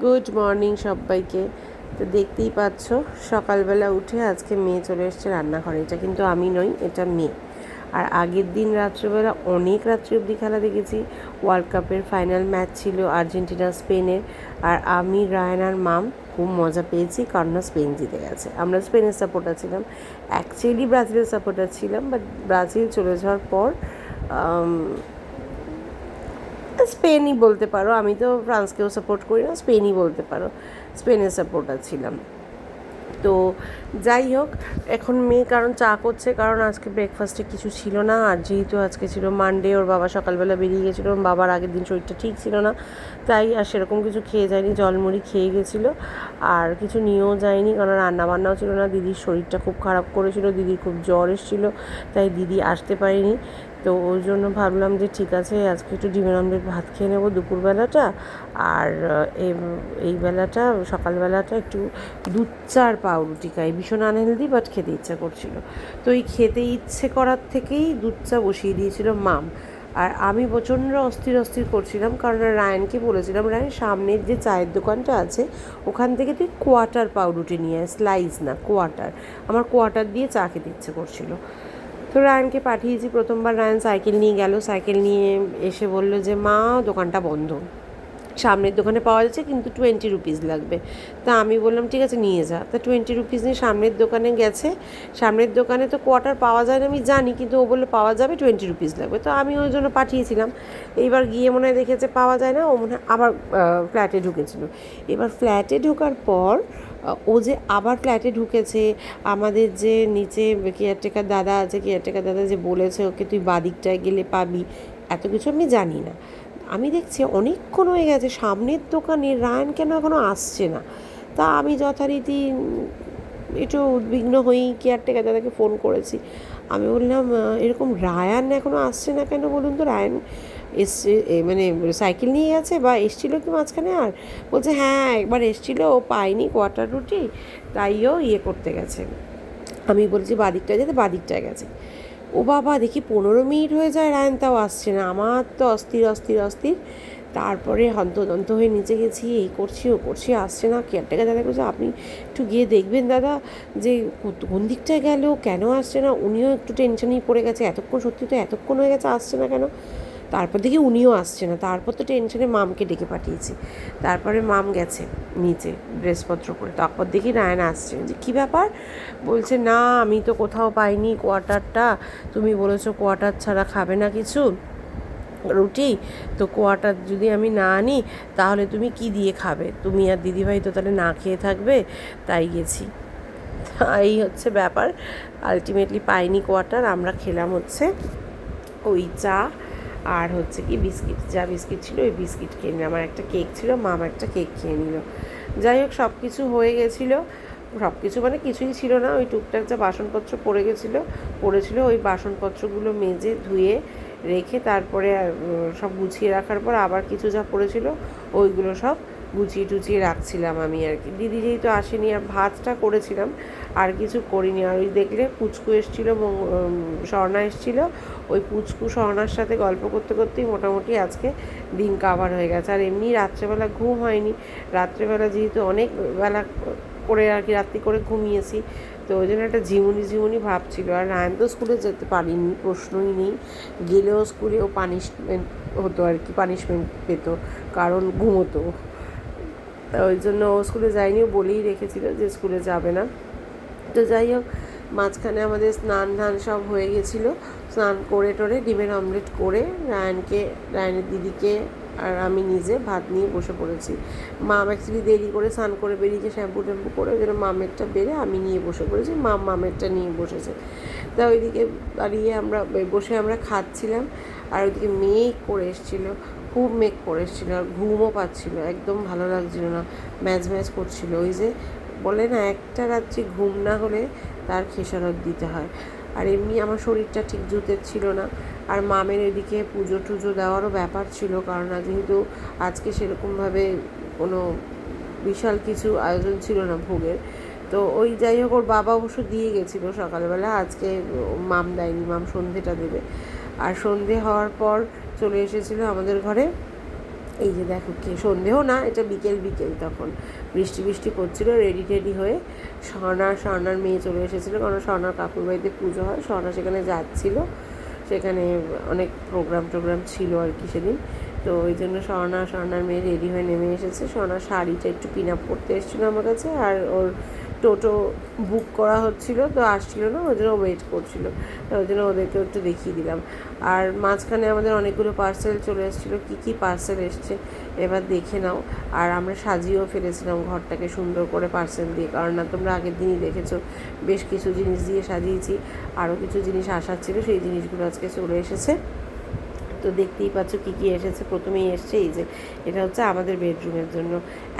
Good morning সবাইকে। তো দেখতেই পাচ্ছ সকালবেলা উঠে আজকে মেয়ে চলে এসছে রান্নাঘরে। এটা কিন্তু আমি নই, এটা মেয়ে। আর আগের দিন রাত্রেবেলা অনেক রাত্রি অবধি খেলা দেখেছি। ওয়ার্ল্ড কাপের ফাইনাল ম্যাচ ছিল আর্জেন্টিনা স্পেনের। আর আমি রায়ান আর মাম খুব মজা পেয়েছি, কারণ স্পেন জিতে গেছে। আমরা স্পেনের সাপোর্টার ছিলাম, অ্যাকচুয়ালি ব্রাজিলের সাপোর্টার ছিলাম, বাট ব্রাজিল চলে যাওয়ার পর স্পেনই বলতে পারো। আমি তো ফ্রান্সকেও সাপোর্ট করি না, স্পেনই বলতে পারো। স্পেনের সাপোর্টার ছিলাম। তো যাই হোক, এখন মেয়ে কারণ চা করছে, কারণ আজকে ব্রেকফাস্টে কিছু ছিল না। আর যেহেতু আজকে ছিল মানডে, ওর বাবা সকালবেলা বেরিয়ে গেছিলো, ওর বাবার আগের দিন শরীরটা ঠিক ছিল না, তাই আর সেরকম কিছু খেয়ে যায়নি, জলমুড়ি খেয়ে গেছিলো। আর কিছু নিয়েও যায়নি, কারণ রান্নাবান্নাও ছিল না। দিদির শরীরটা খুব খারাপ করেছিল, দিদির খুব জ্বর এসেছিলো, তাই দিদি আসতে পারেনি। তো ওই জন্য ভাবলাম যে ঠিক আছে, আজকে একটু ডিমের অমলেট ভাত খেয়ে নেবো দুপুরবেলাটা। আর এই বেলাটা, সকালবেলাটা একটু দুধ চা আর পাউরুটি খাই। ভীষণ আনহেলদি, বাট খেতে ইচ্ছা করছিল। তো এই খেতে ইচ্ছে করার থেকেই দুধ চা বসিয়ে দিয়েছিল মাম। আর আমি প্রচণ্ড অস্থির করছিলাম, কারণ রায়ানকে বলেছিলাম, রায়ান সামনের যে চায়ের দোকানটা আছে ওখান থেকে তুই কোয়াটার পাউরুটি নিয়ে আয়, স্লাইস না, কোয়াটার। আমার কোয়াটার দিয়ে চা খেতে ইচ্ছে করছিল। তো রায়ানকে পাঠিয়েছি। প্রথমবার রায়ান সাইকেল নিয়ে গেল, সাইকেল নিয়ে এসে বলল যে মা, দোকানটা বন্ধ, সামনের দোকানে পাওয়া যাচ্ছে কিন্তু 20 রুপিস লাগবে। তা আমি বললাম ঠিক আছে নিয়ে যা। তা 20 রুপিস নিয়ে সামনের দোকানে গেছে। সামনের দোকানে তো কোয়ার্টার পাওয়া যায় না আমি জানি, কিন্তু ও বললো পাওয়া যাবে, 20 রুপিস লাগবে। তো আমি ওই জন্য পাঠিয়েছিলাম। এইবার গিয়ে মনে হয় দেখেছে পাওয়া যায় না, ও মনে হয় আবার ফ্ল্যাটে ঢুকেছিল। এবার ফ্ল্যাটে ঢোকার পর ও যে আবার ফ্ল্যাটে ঢুকেছে, আমাদের যে নিচে কেয়ারটেকার দাদা আছে, কেয়ারটেকার দাদা যে বলেছে ওকে তুই বাদিকটায় গেলে পাবি, এত কিছু আমি জানি না। আমি দেখছি অনেকক্ষণ হয়ে গেছে সামনের দোকানে, রায়ান কেন এখনও আসছে না। তা আমি যথারীতি একটু উদ্বিগ্ন হয়েই কেয়ারটেকার দাদাকে ফোন করেছি। আমি বললাম এরকম রায়ান এখনও আসছে না কেন বলুন তো, রায়ান এসছে মানে সাইকেল নিয়ে গেছে বা এসছিলো কি মাঝখানে? আর বলছে হ্যাঁ একবার এসছিলো, ও পায়নি কোয়াটার রুটি, তাইও করতে গেছে। আমি বলছি বাদিকটায় যেতে, বাদিকটায় গেছে। ও বাবা, দেখি 15 মিনিট হয়ে যায়, রায়ান তাও আসছে না। আমার তো অস্থির। তারপরে হন্তদন্ত হয়ে নিচে গেছি, এই করছি ও করছি, আসছে না। কেয়ারটেকার দাদা বলছে আপনি একটু গিয়ে দেখবেন দাদা যে কোন দিকটায় গেল, কেন আসছে না। উনিও একটু টেনশনেই পড়ে গেছে, এতক্ষণ, সত্যি তো এতক্ষণ হয়ে গেছে, আসছে না কেন। তারপর দেখি উনিও আসছে না। তারপর তো টেনশনে মামকে ডেকে পাঠিয়েছি। তারপরে মাম গেছে নিচে ড্রেসপত্র করে, তারপর দেখি রায়ান আসছে। যে কী ব্যাপার? বলছে না আমি তো কোথাও পাইনি কোয়াটারটা, তুমি বলেছো কোয়াটার ছাড়া খাবে না কিছু রুটি, তো কোয়াটার যদি আমি না আনি তাহলে তুমি কি দিয়ে খাবে? তুমি আর দিদিভাই তো তাহলে না খেয়ে থাকবে, তাই গেছি। এই হচ্ছে ব্যাপার। আলটিমেটলি পাইনি কোয়াটার, আমরা খেলাম হচ্ছে ওই চা আর হচ্ছে কি বিস্কিট, যা বিস্কিট ছিল ওই বিস্কিট খেয়ে নিল। আমার একটা কেক ছিল, মামা একটা কেক খেয়ে নিল। যাই হোক, সব কিছু হয়ে গেছিলো। সব কিছু মানে কিছুই ছিল না, ওই টুকটাক যা বাসনপত্র পড়েছিল ওই বাসনপত্রগুলো মেজে ধুয়ে রেখে তারপরে সব গুছিয়ে রাখার পর আবার কিছু যা পড়েছিল ওইগুলো সব গুছিয়ে টুচিয়ে রাখছিলাম আমি আর কি। দিদি যেহেতু আসেনি, আর ভাতটা করেছিলাম, আর কিছু করিনি। আর ওই দেখলে পুচকু এসেছিলো, স্বর্ণা এসেছিলো, ওই পুচকু স্বর্ণার সাথে গল্প করতে করতেই মোটামুটি আজকে দিন কাভার হয়ে গেছে। আর এমনি রাত্রেবেলা ঘুম হয়নি, রাত্রেবেলা যেহেতু অনেক বেলা করে আর কি রাত্রি করে ঘুমিয়েছি, তো ওই জন্য একটা ঝিমুনি ভাব ছিল। আর রায়ান তো স্কুলে যেতে পারিনি, প্রশ্নই নেই। গেলেও স্কুলেও পানিশমেন্ট হতো আর কি, পানিশমেন্ট পেত, কারণ ঘুমোতো। তা ওই জন্য ও স্কুলে যায়নি, ও বলেই রেখেছিল যে স্কুলে যাবে না। তো যাই হোক, মাঝখানে আমাদের স্নান ধান সব হয়ে গেছিলো। স্নান করে টোরে ডিমের অমলেট করে রায়ানের দিদিকে আর আমি নিজে ভাত নিয়ে বসে পড়েছি। মাম অ্যাকচুয়ালি দেরি করে স্নান করে বেরিয়েছে, শ্যাম্পু ট্যাম্পু করে, ওই জন্য মামেরটা বেড়ে আমি নিয়ে বসে পড়েছি, মামেরটা নিয়ে বসেছে। তা ওইদিকে দাঁড়িয়ে আমরা খাচ্ছিলাম। আর ওইদিকে মেঘ করে এসেছিলো, খুব মেঘ করে এসেছিলো, আর ঘুমও পাচ্ছিলো, একদম ভালো লাগছিলো না, ম্যাজ করছিলো। ওই যে বলে না, একটা রাত্রি ঘুম না হলে তার খেসারত দিতে হয়। আর এমনি আমার শরীরটা ঠিক জুতের ছিল না। আর মামের ওইদিকে পুজো টুজো দেওয়ারও ব্যাপার ছিল, কারণ যেহেতু আজকে সেরকমভাবে কোনো বিশাল কিছু আয়োজন ছিল না ভোগের। তো ওই যাই হোক, ওর বাবা অবশ্য দিয়ে গেছিলো সকালবেলা, আজকে মাম দেয়নি, মাম সন্ধেটা দেবে। আর সন্ধে হওয়ার পর চলে এসেছিলো আমাদের ঘরে এই যে দেখো কে, সন্ধেও না, এটা বিকেল বিকেল, তখন বৃষ্টি বৃষ্টি করছিলো, রেডি টেডি হয়ে স্বর্ণার মেয়ে চলে এসেছিলো, কারণ স্বর্ণার কাকুর বাড়িতে পুজো হয়, স্বর্ণা সেখানে যাচ্ছিলো, সেখানে অনেক টোগ্রাম ছিল আর কি সেদিন। তো ওই জন্য স্বর্ণার মেয়ে রেডি হয়ে নেমে এসেছে। স্বর্ণার শাড়িটা একটু পিন আপ করতে এসেছিলো আমার কাছে, আর ওর টোটো বুক করা হচ্ছিলো, তো আসছিলো না, ওই জন্য ওয়েট করছিলো, ওই জন্য ওদেরকেও একটু দেখিয়ে দিলাম। আর মাঝখানে আমাদের অনেকগুলো পার্সেল চলে এসেছিলো, কী কী পার্সেল এসছে এবার দেখে নাও। আর আমরা সাজিয়েও ফেলেছিলাম ঘরটাকে সুন্দর করে পার্সেল দিয়ে, কারণ না তোমরা আগের দিনই দেখেছো বেশ কিছু জিনিস দিয়ে সাজিয়েছি, আরও কিছু জিনিস আসার ছিল, সেই জিনিসগুলো আজকে চলে এসেছে। তো দেখতেই পাচ্ছ কী কী এসেছে। প্রথমেই এসছে এই যে, এটা হচ্ছে আমাদের বেডরুমের জন্য,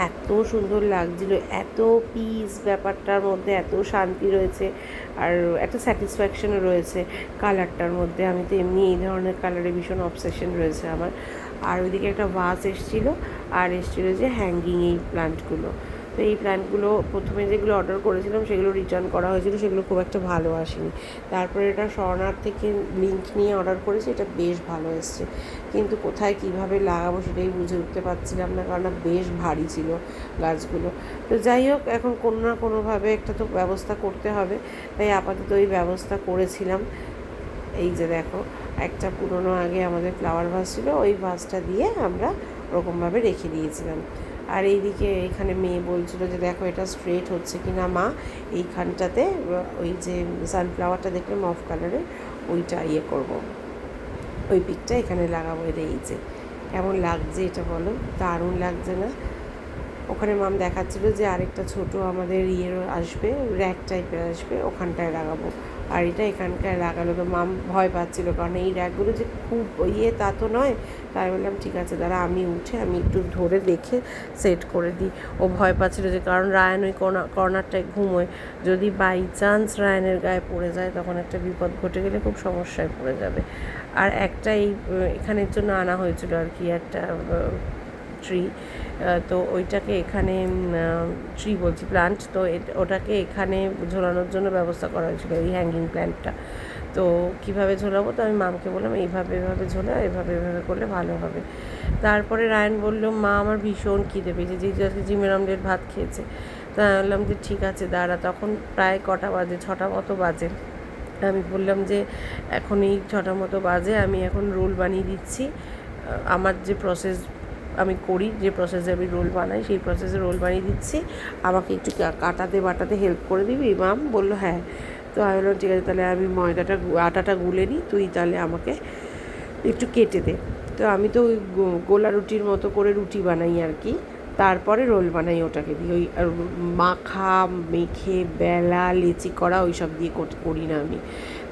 এত সুন্দর লাগছিলো, এত পিস ব্যাপারটার মধ্যে, এত শান্তি রয়েছে, আর একটা স্যাটিসফ্যাকশনও রয়েছে কালারটার মধ্যে। আমি তো এমনি এই ধরনের কালারে ভীষণ অবসেশন রয়েছে আমার। আর ওইদিকে একটা ভাস এসেছিলো, আর এসেছিলো যে হ্যাঙ্গিং এই প্ল্যান্টগুলো। তো এই প্ল্যান্টগুলো প্রথমে যেগুলো অর্ডার করেছিলাম সেগুলো রিটার্ন করা হয়েছিল, সেগুলো খুব একটা ভালো আসেনি। তারপরে এটা স্বর্ণার থেকে লিঙ্ক নিয়ে অর্ডার করেছি, এটা বেশ ভালো এসছে, কিন্তু কোথায় কীভাবে লাগাবো সেটাই বুঝে উঠতে পারছিলাম না, কারণ বেশ ভারী ছিল গাছগুলো। তো যাই হোক, এখন কোনো না কোনোভাবে একটা তো ব্যবস্থা করতে হবে, তাই আপাতত এই ব্যবস্থা করেছিলাম। এই যে দেখো, একটা পুরনো আগে আমাদের ফ্লাওয়ার ভাস ছিল, ওই ভাসটা দিয়ে আমরা ওরকমভাবে রেখে দিয়েছিলাম। আর এইদিকে এখানে মেয়ে বলছিল যে দেখো এটা স্ট্রেট হচ্ছে কি না মা, এইখানটাতে ওই যে সানফ্লাওয়ারটা দেখলে মফ কালারের, ওইটা ইয়ে করবো, ওই পিকটা এখানে লাগাবো। এই যে কেমন লাগছে এটা বলো, দারুণ লাগছে না? ওখানে মাম দেখাচ্ছিলো যে আরেকটা ছোট আমাদের আসবে, র্যাক টাইপের আসবে, ওখানটায় লাগাবো। আর এটা এখানটায় লাগালো, তো মাম ভয় পাচ্ছিলো, কারণ এই র্যাকগুলো যে খুব তা তো নয়। তাই বললাম ঠিক আছে দাঁড়া, আমি উঠে আমি একটু ধরে দেখে সেট করে দিই। ও ভয় পাচ্ছিলো যে, কারণ রায়ান ওই কর্নারটায় ঘুমোয়, যদি বাই চান্স রায়ানের গায়ে পড়ে যায় তখন একটা বিপদ ঘটে গেলে খুব সমস্যায় পড়ে যাবে। আর একটা এখানের জন্য আনা হয়েছিল আর কি, একটা ট্রি, তো ওইটাকে এখানে ট্রি বলছি, প্লান্ট, তো ওটাকে এখানে ঝোলানোর জন্য ব্যবস্থা করা হয়েছিল, এই হ্যাঙ্গিং প্ল্যান্টটা। তো কীভাবে ঝোলাবো, তো আমি মামকে বললাম এইভাবে ঝোলা, এভাবে করলে ভালো হবে। তারপরে রায়ান বলল মা আমার ভীষণ খিদে পেয়েছে, যেহেতু আজকে ডিমের অমলেট ভাত খেয়েছে। তা আমি বললাম যে ঠিক আছে দাঁড়া, তখন প্রায় কটা বাজে, 6টা মতো বাজে। আমি বললাম যে এখন এই 6টা মতো বাজে, আমি এখন রোল বানিয়ে দিচ্ছি। আমার যে প্রসেস আমি করি, যে প্রসেসে আমি রোল বানাই, সেই প্রসেসে রোল বানিয়ে দিচ্ছি, আমাকে একটু বাটাতে হেল্প করে দিবি? মাম বললো হ্যাঁ। তো আমি বললাম ঠিক আছে, তাহলে আমি আটাটা গুলে নিই, তুই তাহলে আমাকে একটু কেটে দে। তো আমি তো ওই গোলা রুটির মতো করে রুটি বানাই আর কি, তারপরে রোল বানাই ওটাকে দিয়ে, ওই মাখা মেখে বেলা লেচি করা ওই সব দিয়ে করি না আমি।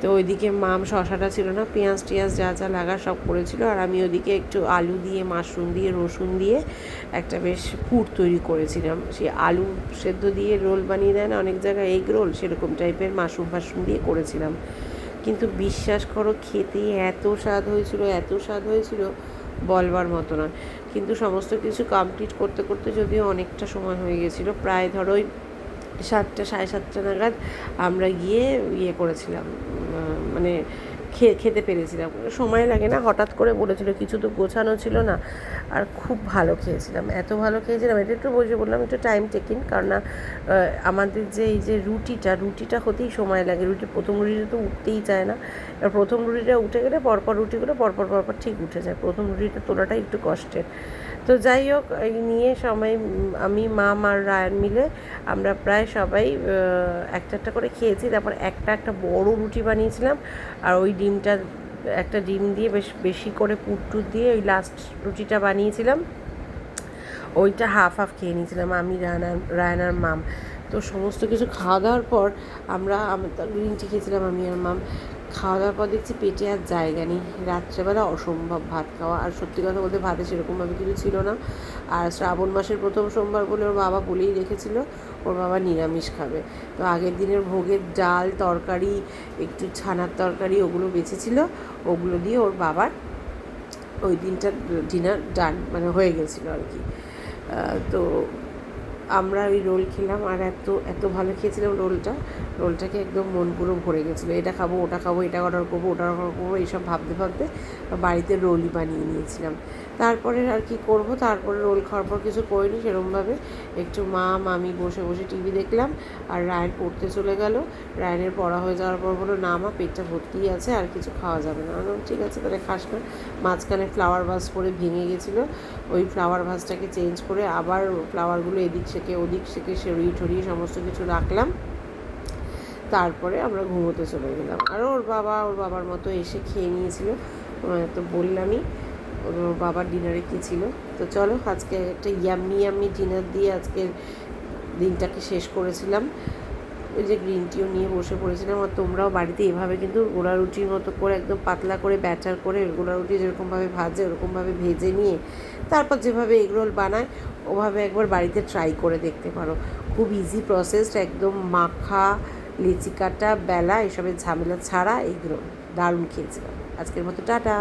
তো ওইদিকে মাম শশাটা ছিল না, পেঁয়াজ টিয়াজ যা যা লাগা সব করেছিল, আর আমি ওদিকে একটু আলু দিয়ে, মাশরুম দিয়ে, রসুন দিয়ে একটা বেশ পুর তৈরি করেছিলাম। সেই আলু সেদ্ধ দিয়ে রোল বানিয়ে দেয় না অনেক জায়গায়, এগ রোল, সেরকম টাইপের মাশরুম দিয়ে করেছিলাম। কিন্তু বিশ্বাস করো খেতে এত স্বাদ হয়েছিল বলবার মতো নয়। কিন্তু সমস্ত কিছু কমপ্লিট করতে করতে যদিও অনেকটা সময় হয়ে গেছিলো, প্রায় ধরো 7টা 7:30 নাগাদ আমরা গিয়ে করেছিলাম, মানে খেতে পেরেছিলাম। সময় লাগে না, হঠাৎ করে বলেছিল, কিছু তো গোছানো ছিল না, আর খুব ভালো খেয়েছিলাম, এত ভালো খেয়েছিলাম। এটা একটু বললাম একটু টাইম টেকিং, কারণ না আমাদের যে এই যে রুটিটা হতেই সময় লাগে, প্রথম রুটিটা তো উঠতেই চায় না, আর প্রথম রুটিটা উঠে গেলে পরপর রুটিগুলো পরপর ঠিক উঠে যায়, প্রথম রুটিটা তোলাটা একটু কষ্টের। তো যাই হোক, এই নিয়ে আমি মাম আর রায়ান মিলে আমরা প্রায় সবাই একটা করে খেয়েছি। তারপর একটা বড় রুটি বানিয়েছিলাম, আর ওই একটা ডিম দিয়ে বেশি করে পুর দিয়ে ওই লাস্ট রুটিটা বানিয়েছিলাম, ওইটা হাফ খেয়ে নিয়েছিলাম আমি, রায়ান আর মাম। তো সমস্ত কিছু খাওয়া দাওয়ার পর আমরা গ্রিন টি খেয়েছিলাম আমি আর মাম। খাওয়া দাওয়ার পর দেখছি পেটে আর জায়গা নেই, রাত্রেবেলা অসম্ভব ভাত খাওয়া, আর সত্যি কথা বলতে ভাতে সেরকমভাবে কিছু ছিল না। আর শ্রাবণ মাসের প্রথম সোমবার বলে ওর বাবা বলেই রেখেছিল ওর বাবা নিরামিষ খাবে। তো আগের দিনের ভোগের ডাল তরকারি, একটু ছানার তরকারি, ওগুলো বেঁচেছিল, ওগুলো দিয়ে ওর বাবার ওই দিনটা ডিনার ডান, মানে হয়ে গেছিলো আর কি। তো আমরা ওই রোল খেলাম, আর এত ভালো খেয়েছিলাম রোলটাকে একদম মন পুরো ভরে গেছিলো। এটা খাবো, ওটা খাবো, এটা অর্ডার করবো, ওটা অর্ডার করবো, এইসব ভাবতে বাড়িতে রোলই বানিয়ে নিয়েছিলাম। তারপরে আর কি করব, তারপরে রোল খাওয়ার পর কিছু করিনি সেরকমভাবে, একটু মামি বসে বসে টিভি দেখলাম। আর রায়ন পড়তে চলে গেল। রায়নের পড়া হয়ে যাওয়ার পর বললো, না মা পেটটা ভর্তিই আছে, আর কিছু খাওয়া যাবে না। আমি ঠিক আছে তাহলে খাস না। মাঝখানে ফ্লাওয়ার ভাস পরে ভেঙে গেছিলো, ওই ফ্লাওয়ার ভাসটাকে চেঞ্জ করে আবার ফ্লাওয়ারগুলো এদিক থেকে ওদিক থেকে সরিয়ে ঠরিয়ে সমস্ত কিছু রাখলাম। তারপরে আমরা ঘুমোতে চলে গেলাম। আর ওর বাবার মতো এসে খেয়ে নিয়েছিল, তো বললামই ওর বাবার ডিনারে কী ছিল। তো চলো আজকে একটা ইয়াম্মি ডিনার দিয়ে আজকের দিনটাকে শেষ করেছিলাম। ওই যে গ্রিন টিও নিয়ে বসে পড়েছিলাম। আর তোমরাও বাড়িতে এভাবে কিন্তু গোলা রুটির মতো করে একদম পাতলা করে ব্যাটার করে গোলা রুটি যেরকমভাবে ভাজে ওরকমভাবে ভেজে নিয়ে তারপর যেভাবে এগরোল বানায় ওভাবে একবার বাড়িতে ট্রাই করে দেখতে পারো। খুব ইজি প্রসেসড, একদম মাখা, লিচি কাটা, বেলা এসবের ঝামেলা ছাড়া এগরোল দারুণ খেয়েছিলাম। আজকের মতো টাটা।